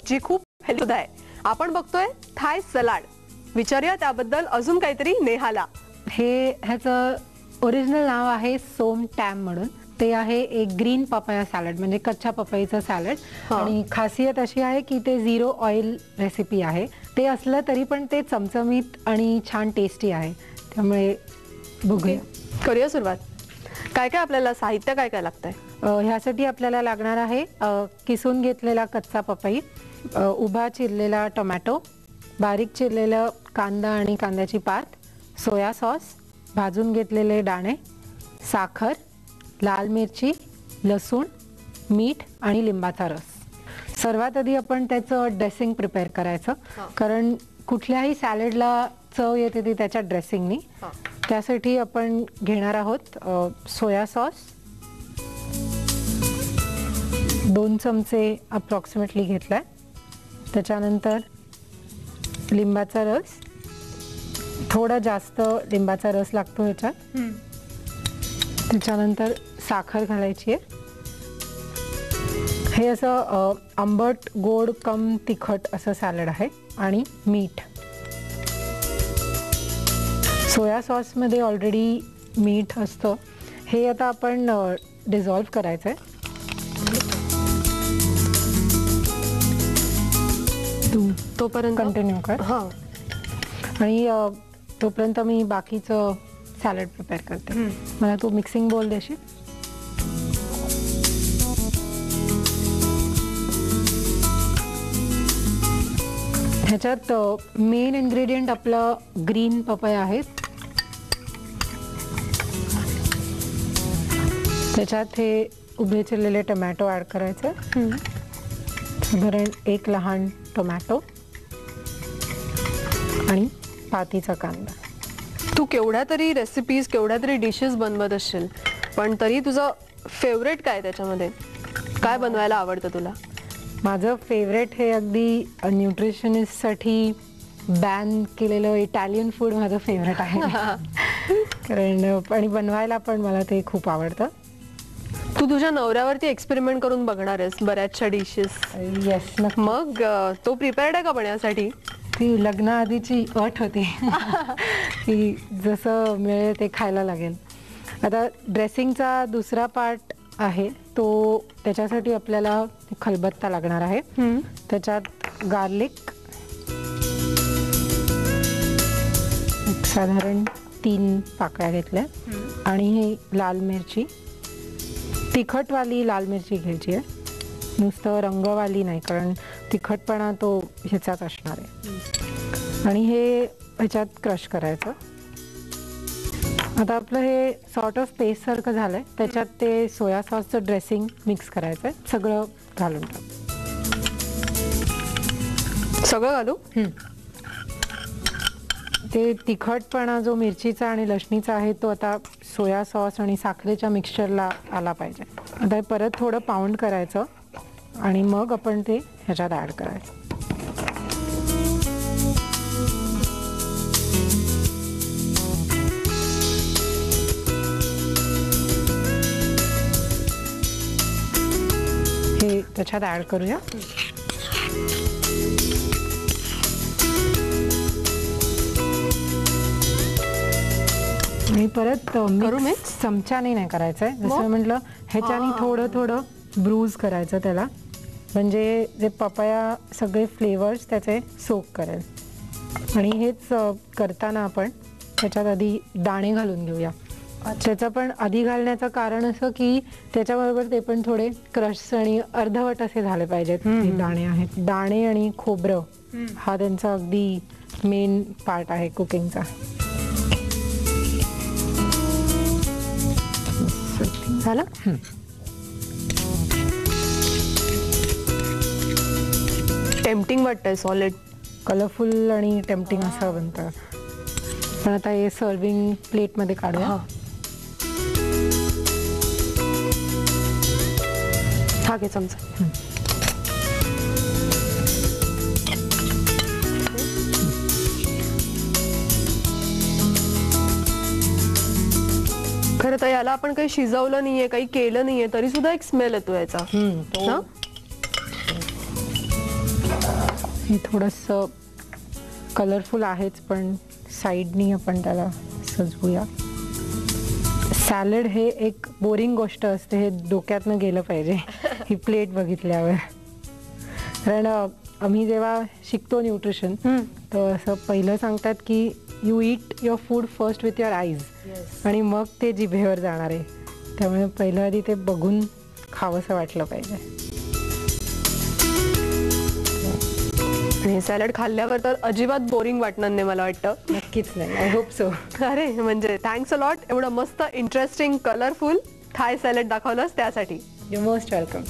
जी खूप हेल्दी आहे. आपण बघतोय थाय सलाड. विचारूया त्याबद्दल अजून काहीतरी नेहाला. ह्याचं ओरिजिनल नाव आहे सोम टॅम म्हणून. ते आहे एक ग्रीन पपाया सॅलड म्हणजे कच्च्या पपईचं सॅलड. आणि खासियत अशी आहे की ते 0 ऑइल रेसिपी आहे. ते असलं तरी पण ते चमचमीत आणि छान टेस्टी आहे. त्यामुळे बघूया, करूया सुरुवात. काय काय आपल्याला साहित्य काय काय लागतंय? ह्यासाठी आपल्याला लागणार आहे किसून घेतलेला कच्चा पपई, उभा चिरलेला टोमॅटो, बारीक चिरलेला कांदा आणि कांद्याची पात, सोया सॉस, भाजून घेतलेले दाणे, साखर, लाल मिरची, लसूण, मीठ आणि लिंबाचा रस. सर्वात आधी आपण त्याचं ड्रेसिंग प्रिपेअर करायचं, कारण कुठल्याही सॅलडला चव येते ती त्याच्या ड्रेसिंगनी. त्यासाठी आपण घेणार आहोत सोया सॉस 2 चमचे अप्रॉक्सिमेटली घेतलाय. त्याच्यानंतर लिंबाचा रस, थोडा जास्त लिंबाचा रस लागतो ह्याच्यात. त्याच्यानंतर साखर घालायची आहे. हे असं आंबट गोड कम तिखट असं सॅलड आहे. आणि मीठ. सोया सॉसमध्ये ऑलरेडी मीठ असतं. हे आता आपण डिझॉल्व्ह करायचं आहे. तोपर्यंत कंटिन्यू कर. आणि तोपर्यंत मी बाकीचं सॅलड प्रिपेअर करते. मला तू मिक्सिंग बोल देशील? ह्याच्यात मेन इन्ग्रेडियंट आपलं ग्रीन पपया आहे. त्याच्यात हे उभे चिरलेले टोमॅटो ॲड करायचे. साधारण 1 लहान टोमॅटो आणि पातीचा कांदा. तू केवढ्या तरी रेसिपीज, केवढ्या तरी डिशेस बनवत असशील, पण तरी तुझं फेवरेट काय त्याच्यामध्ये? काय बनवायला आवडतं तुला? माझं फेवरेट हे अगदी न्यूट्रिशनिस्टसाठी बॅन केलेलं इटालियन फूड माझं फेवरेट आहे. कारण आणि बनवायला पण मला ते खूप आवडतं. तू तुझ्या नवऱ्यावरती एक्सपेरिमेंट करून बघणार आहेस बऱ्याचशा डिशेस? येस. मग तो प्रिपेअर्ड आहे का बनवण्यासाठी? ती लग्नाआधीची अट होती की जसं मिळेल ते खायला लागेल. आता ड्रेसिंगचा दुसरा पार्ट आहे तो, त्याच्यासाठी आपल्याला खलबत्ता लागणार आहे. त्याच्यात गार्लिक साधारण 3 पाकळ्या घेतल्या. आणि हे लाल मिरची, तिखटवाली लाल मिरची घ्यायची आहे, नुसतं रंगवाली नाही, कारण तिखटपणा तो ह्याचाच असणार आहे. आणि हे ह्याच्यात क्रश करायचं. आता आपलं हे सॉर्ट ऑफ पेस्ट सारखं झालंय. त्याच्यात ते सोया सॉसचं ड्रेसिंग मिक्स करायचंय. सगळं घालून टाक. सगळं घालू? ते तिखटपणा जो मिरचीचा आणि लसणीचा आहे तो आता सोया सॉस आणि साखरेच्या मिक्सचरला आला पाहिजे. आता परत थोडं पाऊंड करायचं आणि मग आपण ते ह्याच्यात ॲड करायचं. हे त्याच्यात ॲड करूया. आणि परत चमच्याने नाही करायचंय. जसं म्हटलं ह्याच्याने थोडं थोडं ब्रूज करायचं त्याला, म्हणजे जे पपया सगळे फ्लेवर्स त्याचे सोक करेल. आणि हेच करताना आपण त्याच्यात आधी दाणे घालून घेऊया. त्याचं पण आधी घालण्याचं कारण असं की त्याच्याबरोबर ते पण थोडे क्रश आणि अर्धवट असे झाले पाहिजेत. दाणे आहेत. दाणे आणि खोबरं हा त्यांचा अगदी मेन पार्ट आहे कुकिंगचा. झालं? टेम्पटिंग वाटतंय. सॉलिड, कलरफुल आणि टेम्पटिंग असं बनतं. पण आता हे सर्विंग प्लेटमध्ये काढूया. हा घे चमचा. खरं तर याला आपण काही शिजवलं नाहीये, काही केलं नाहीये, तरी सुद्धा एक स्मेल येतो याचा. हे थोडंसं कलरफुल आहेच, पण साईडनी आपण त्याला सजवूया. सॅलड हे एक बोरिंग गोष्ट असते, हे डोक्यातनं गेलं पाहिजे ही प्लेट बघितल्यावर. कारण आम्ही जेव्हा शिकतो न्यूट्रिशन, तर असं पहिलं सांगतात की you eat your food first with your eyes, आणि मग ते जिभेवर जाणार आहे. त्यामुळे पहिलं आधी ते बघून खावंसं वाटलं पाहिजे. हे सॅलड खाल्ल्यावर तर अजिबात बोरिंग वाटणार नाही मला वाटतं. नक्कीच नाही. I hope so. अरे म्हणजे थँक्स अ लॉट, एवढं मस्त इंटरेस्टिंग कलरफुल थाय सॅलड दाखवलंस त्यासाठी. You most welcome.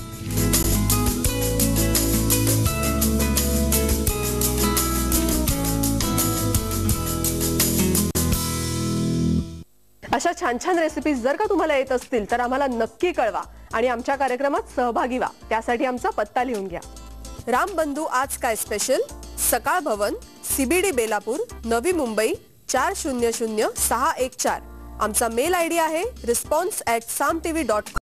अशा छान छान रेसिपीज जर का तुम्हाला येत असतील तर आम्हाला नक्की कळवा आणि आमच्या कार्यक्रमात सहभागी व्हा. त्यासाठी आमचा पत्ता लिहून घ्या. रामबंधू आज काय स्पेशल, सकाळ भवन, CBD बेलापूर, नवी मुंबई 400614. आमचा मेल ID आहे response@samtv.com.